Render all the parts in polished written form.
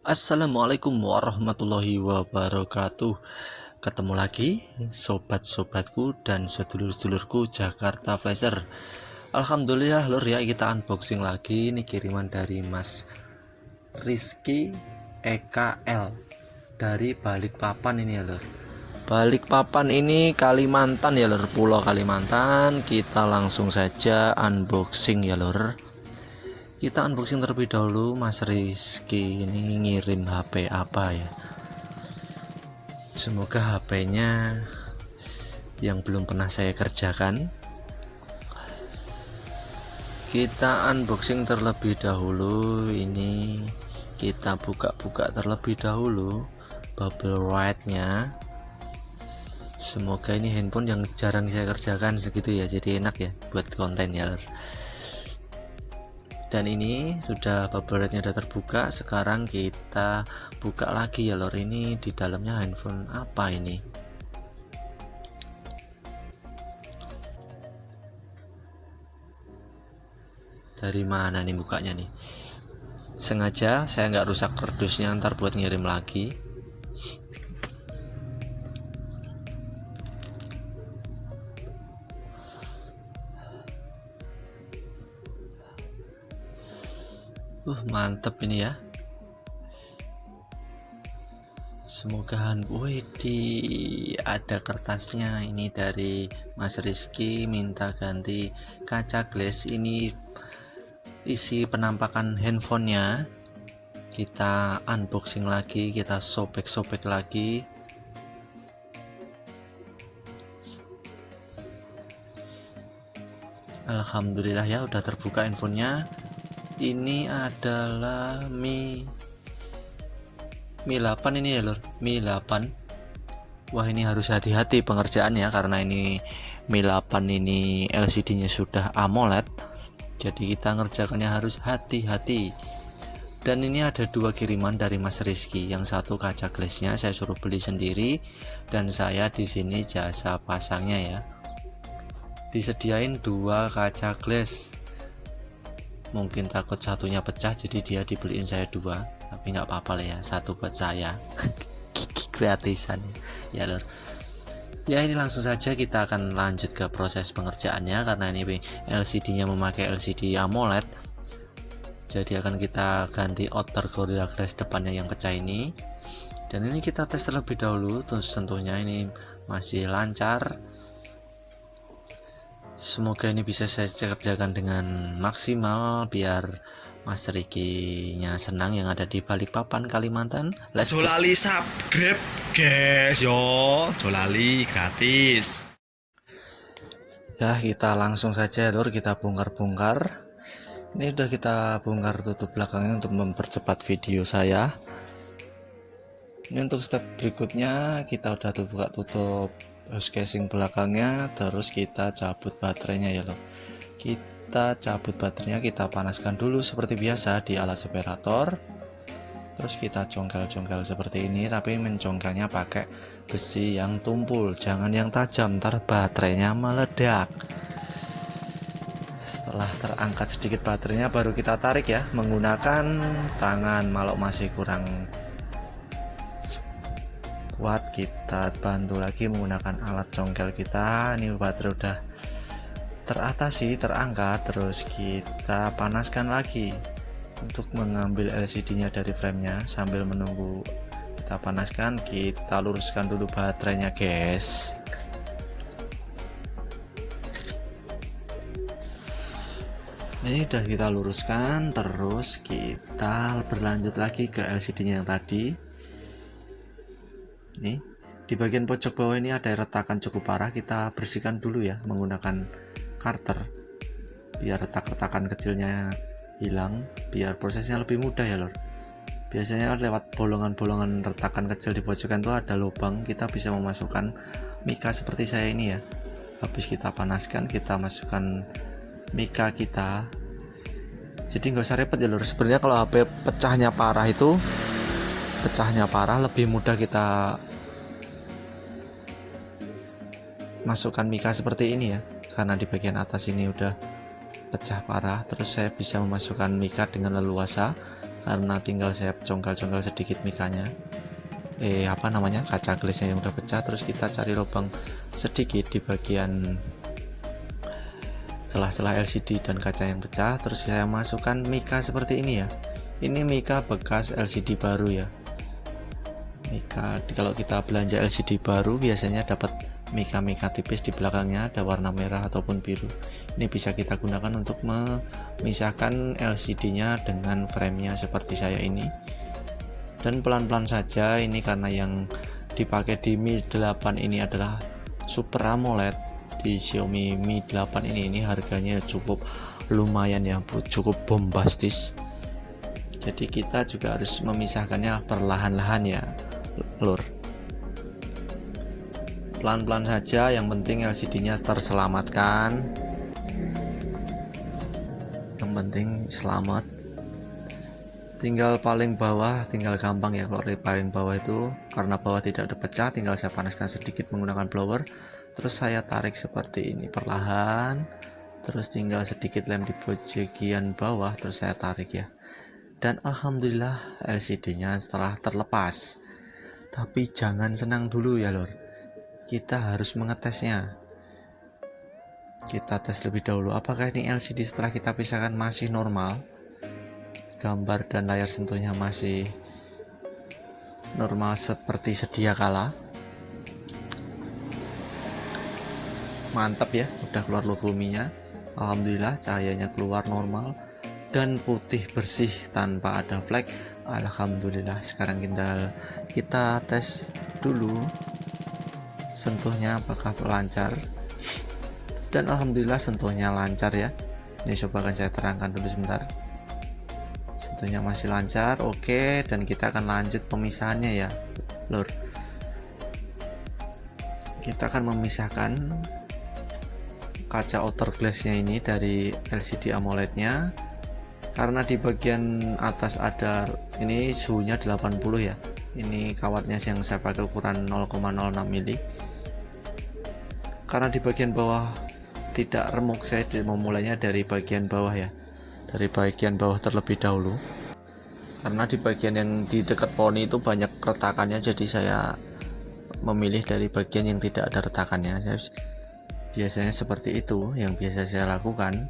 Assalamualaikum warahmatullahi wabarakatuh. Ketemu lagi sobat-sobatku dan sedulur-sedulurku Jakarta Flasher. Alhamdulillah lur ya, kita unboxing lagi. Ini kiriman dari Mas Rizky EKL dari Balikpapan ini ya lur. Balikpapan ini Kalimantan ya lur, Pulau Kalimantan. Kita langsung saja unboxing ya lur. Kita unboxing terlebih dahulu. Mas Rizky ini ngirim HP apa ya? Semoga HP-nya yang belum pernah saya kerjakan. Kita unboxing terlebih dahulu. Ini kita buka-buka terlebih dahulu bubble wrap-nya. Semoga ini handphone yang jarang saya kerjakan segitu ya, jadi enak ya buat konten ya. Dan ini sudah bubble wrap-nya udah terbuka. Sekarang kita buka lagi ya lor. Ini di dalamnya handphone apa ini? Dari mana nih bukanya nih? Sengaja saya nggak rusak kardusnya ntar buat ngirim lagi. Mantep ini ya. Semoga ada kertasnya. Ini dari Mas Rizky minta ganti kaca glass. Ini isi penampakan handphonenya. Kita unboxing lagi, kita sobek-sobek lagi. Alhamdulillah ya udah terbuka handphonenya. Ini adalah Mi 8 ini ya lor, Mi 8. Wah, ini harus hati-hati pengerjaannya karena ini Mi 8 ini LCD-nya sudah AMOLED. Jadi kita ngerjakannya harus hati-hati. Dan ini ada dua kiriman dari Mas Rizky. Yang satu kaca glassnya saya suruh beli sendiri, dan saya di sini jasa pasangnya ya. Disediain dua kaca glass. Mungkin takut satunya pecah, jadi dia dibeliin saya dua, tapi nggak apa-apa lah ya, satu buat saya. Gratisan ya lor. Ya, ini langsung saja kita akan lanjut ke proses pengerjaannya karena ini LCD-nya memakai LCD AMOLED. Jadi akan kita ganti outer Gorilla Glass depannya yang pecah ini. Dan ini kita tes terlebih dahulu, terus tentunya ini masih lancar. Semoga ini bisa saya kerjakan dengan maksimal biar Mas Riki-nya senang yang ada di Balikpapan, Kalimantan. Jolali subscribe guys yo, Jolali gratis. Ya, kita langsung saja lur, kita bongkar-bongkar. Ini udah kita bongkar tutup belakangnya untuk mempercepat video saya. Ini untuk step berikutnya kita udah buka tutup host casing belakangnya, terus kita cabut baterainya ya loh. Kita cabut baterainya, kita panaskan dulu seperti biasa di alat separator. Terus kita congkel-congkel seperti ini, tapi mencongkelnya pakai besi yang tumpul, jangan yang tajam, ntar baterainya meledak. Setelah terangkat sedikit baterainya, baru kita tarik ya menggunakan tangan. Kalau masih kurang kuat, kita bantu lagi menggunakan alat congkel kita. Ini baterai udah teratasi, terangkat, terus kita panaskan lagi untuk mengambil LCD nya dari framenya. Sambil menunggu kita panaskan, kita luruskan dulu baterainya guys. Ini udah kita luruskan, terus kita berlanjut lagi ke LCD nya yang tadi. Nih, di bagian pojok bawah ini ada retakan cukup parah, kita bersihkan dulu ya menggunakan karter biar retak-retakan kecilnya hilang, biar prosesnya lebih mudah ya lor. Biasanya lewat bolongan-bolongan retakan kecil di pojokan itu ada lubang, kita bisa memasukkan mika seperti saya ini ya. Habis kita panaskan, kita masukkan mika kita. Jadi nggak usah repot ya lor. Sebenarnya kalau HP pecahnya parah lebih mudah kita masukkan mika seperti ini ya, karena di bagian atas ini udah pecah parah. Terus saya bisa memasukkan mika dengan leluasa, karena tinggal saya congkel-congkel sedikit mikanya, kaca glassnya yang udah pecah. Terus kita cari lubang sedikit di bagian celah-celah LCD dan kaca yang pecah. Terus saya masukkan mika seperti ini ya. Ini mika bekas LCD baru ya. Mika, kalau kita belanja LCD baru biasanya dapat mika-mika tipis di belakangnya, ada warna merah ataupun biru. Ini bisa kita gunakan untuk memisahkan LCD-nya dengan frame-nya seperti saya ini. Dan pelan-pelan saja, ini karena yang dipakai di Mi 8 ini adalah Super AMOLED. Di Xiaomi Mi 8 ini harganya cukup lumayan ya, cukup bombastis. Jadi kita juga harus memisahkannya perlahan-lahan ya, lur. Pelan-pelan saja, yang penting LCD-nya terselamatkan. Yang penting selamat. Tinggal paling bawah, tinggal gampang ya. Kalau di paling bawah itu karena bawah tidak ada pecah, tinggal saya panaskan sedikit menggunakan blower. Terus saya tarik seperti ini perlahan. Terus tinggal sedikit lem di bagian bawah, terus saya tarik ya. Dan alhamdulillah LCD-nya setelah terlepas. Tapi jangan senang dulu ya lor. Kita harus mengetesnya. Kita tes lebih dahulu apakah ini LCD setelah kita pisahkan masih normal, gambar dan layar sentuhnya masih normal seperti sedia kala. Mantap ya, udah keluar logo Mi-nya. Alhamdulillah cahayanya keluar normal dan putih bersih tanpa ada flek. Alhamdulillah. Sekarang kita tes dulu sentuhnya apakah lancar, dan alhamdulillah sentuhnya lancar ya. Ini coba akan saya terangkan dulu sebentar. Sentuhnya masih lancar, oke. Dan kita akan lanjut pemisahannya ya lur. Kita akan memisahkan kaca outer glassnya ini dari LCD AMOLED nya, karena di bagian atas ada ini suhunya 80 ya. Ini kawatnya yang saya pakai ukuran 0,06 mili. Karena di bagian bawah tidak remuk, saya memulainya dari bagian bawah ya, dari bagian bawah terlebih dahulu. Karena di bagian yang di dekat poni itu banyak retakannya, jadi saya memilih dari bagian yang tidak ada retakannya. Biasanya seperti itu yang biasa saya lakukan.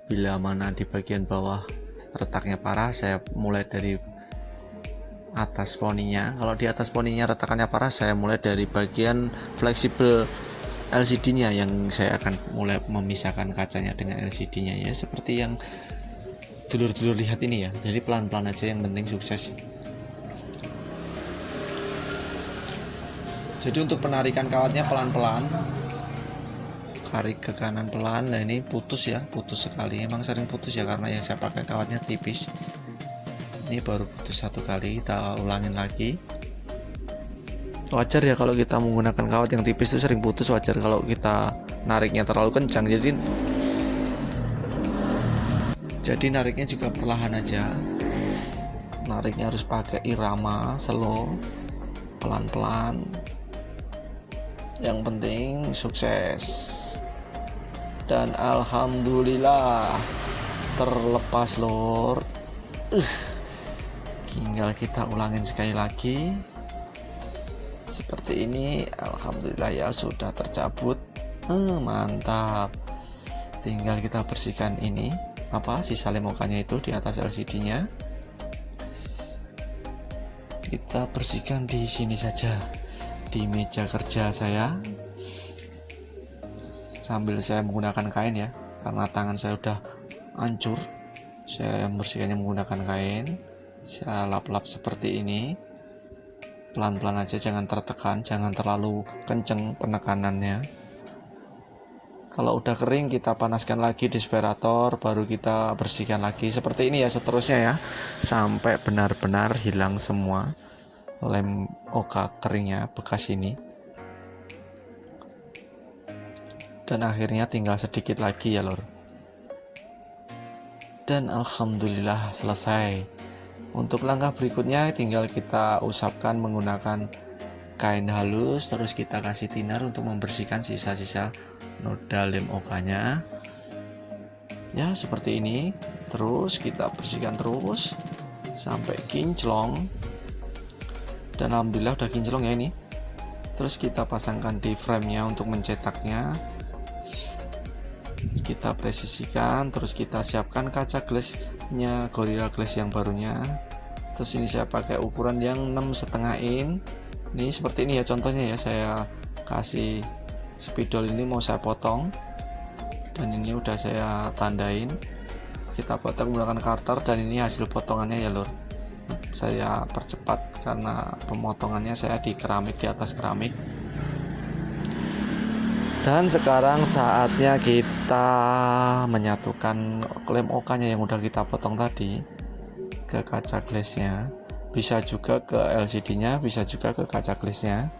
Bila mana di bagian bawah retaknya parah, saya mulai dari atas poninya. Kalau di atas poninya retakannya parah, saya mulai dari bagian fleksibel LCD-nya yang saya akan mulai memisahkan kacanya dengan LCD-nya ya, seperti yang dulur-dulur lihat ini ya. Jadi pelan-pelan aja, yang penting sukses. Jadi untuk penarikan kawatnya pelan-pelan, tarik ke kanan pelan. Nah ini putus ya, putus sekali, emang sering putus ya karena yang saya pakai kawatnya tipis. Ini baru putus satu kali, kita ulangin lagi. Wajar ya kalau kita menggunakan kawat yang tipis itu sering putus, wajar kalau kita nariknya terlalu kencang. Jadi nariknya juga perlahan aja. Nariknya harus pakai irama slow, pelan-pelan. Yang penting sukses. Dan alhamdulillah terlepas lor. Tinggal kita ulangin sekali lagi seperti ini. Alhamdulillah ya sudah tercabut. Mantap. Tinggal kita bersihkan ini sisa lemokanya itu di atas LCD-nya. Kita bersihkan di sini saja, di meja kerja saya, sambil saya menggunakan kain ya, karena tangan saya udah hancur. Saya membersihkannya menggunakan kain. Saya lap-lap seperti ini, pelan-pelan aja, jangan tertekan, jangan terlalu kenceng penekanannya. Kalau udah kering kita panaskan lagi di disperator, baru kita bersihkan lagi seperti ini ya, seterusnya ya, sampai benar-benar hilang semua lem oka keringnya bekas ini. Dan akhirnya tinggal sedikit lagi ya lor. Dan alhamdulillah selesai. Untuk langkah berikutnya tinggal kita usapkan menggunakan kain halus, terus kita kasih thinner untuk membersihkan sisa-sisa noda lem okanya. Ya seperti ini. Terus kita bersihkan terus sampai kinclong, dan alhamdulillah udah kinclong ya ini. Terus kita pasangkan di frame-nya untuk mencetaknya, kita presisikan, terus kita siapkan kaca glass-nya Gorilla Glass yang barunya. Terus ini saya pakai ukuran yang 6,5 in. Ini seperti ini ya contohnya ya, saya kasih spidol ini mau saya potong, dan ini udah saya tandain. Kita potong menggunakan cutter, dan ini hasil potongannya ya lur. Saya percepat karena pemotongannya saya di keramik, di atas keramik. Dan sekarang saatnya kita menyatukan lem OK-nya yang udah kita potong tadi ke kaca glassnya. Bisa juga ke LCD-nya, bisa juga ke kaca glassnya.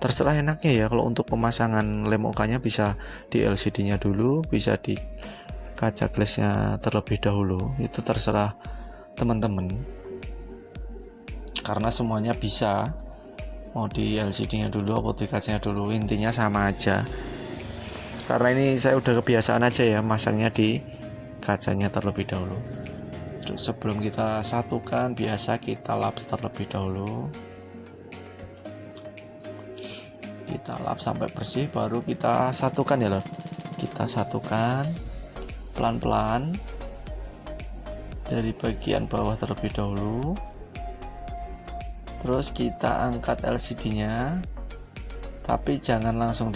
Terserah enaknya ya, kalau untuk pemasangan lem OK-nya bisa di LCD-nya dulu, bisa di kaca glassnya terlebih dahulu. Itu terserah teman-teman, karena semuanya bisa, mau di LCD-nya dulu atau di kacanya dulu, intinya sama aja. Karena ini saya udah kebiasaan aja ya masangnya di kacanya terlebih dahulu. Terus sebelum kita satukan, biasa kita lap terlebih dahulu. Kita lap sampai bersih, baru kita satukan ya loh. Kita satukan pelan-pelan dari bagian bawah terlebih dahulu. Terus kita angkat LCD-nya, tapi jangan langsung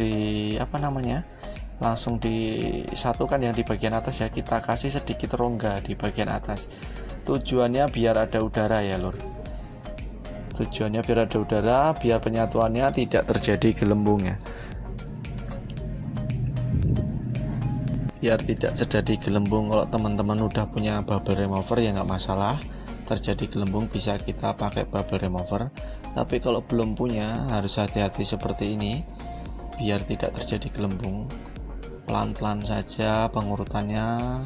langsung disatukan yang di bagian atas ya. Kita kasih sedikit rongga di bagian atas. Tujuannya biar ada udara ya lur. Tujuannya biar ada udara, biar penyatuannya tidak terjadi gelembung ya. Biar tidak terjadi gelembung. Kalau teman-teman udah punya bubble remover ya nggak masalah, terjadi gelembung bisa kita pakai bubble remover. Tapi kalau belum punya, harus hati-hati seperti ini biar tidak terjadi gelembung. Pelan-pelan saja pengurutannya.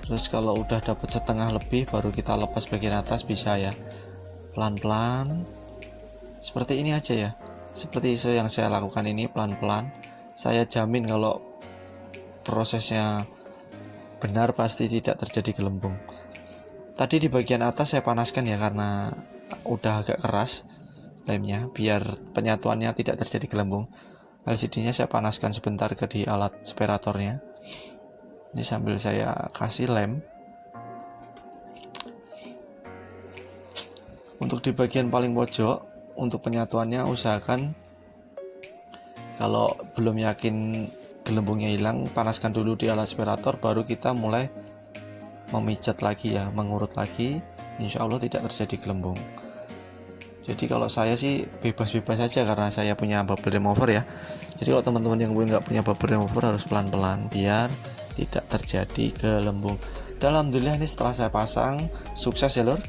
Terus kalau udah dapat setengah lebih, baru kita lepas bagian atas, bisa ya. Pelan-pelan seperti ini aja ya, seperti yang saya lakukan ini, pelan-pelan. Saya jamin kalau prosesnya benar pasti tidak terjadi gelembung. Tadi di bagian atas saya panaskan ya, karena udah agak keras lemnya, biar penyatuannya tidak terjadi gelembung. LCD-nya saya panaskan sebentar di alat separatornya. Ini sambil saya kasih lem. Untuk di bagian paling pojok, untuk penyatuannya usahakan kalau belum yakin gelembungnya hilang, panaskan dulu di alat separator, baru kita mulai memijat lagi ya, mengurut lagi. Insya Allah tidak terjadi gelembung. Jadi kalau saya sih bebas-bebas saja karena saya punya bubble remover ya. Jadi kalau teman-teman yang nggak punya bubble remover harus pelan-pelan biar tidak terjadi gelembung. Dan alhamdulillah ini setelah saya pasang sukses ya lur.